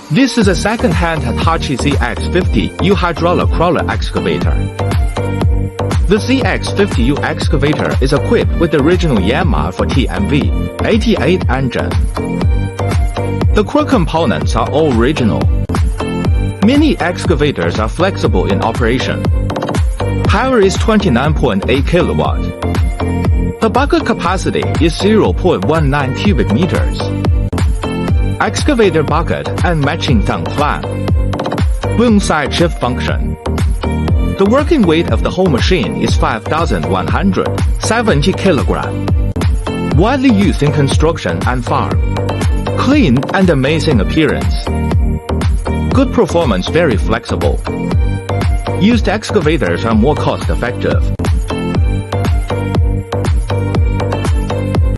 This is a second-hand HITACHI ZX50U hydraulic crawler excavator. The ZX50U excavator is equipped with the original Yamaha 4TMV88 engine. The core components are all original. Mini excavators are flexible in operation. Power is 29.8 kilowatt. The bucket capacity is 0.19 cubic meters. Excavator bucket and matching tank plan. Boom side shift function. The working weight of the whole machine is 5,170 kilograms. Widely used in construction and farm. Clean and amazing appearance. Good performance, very flexible. Used excavators are more cost-effective.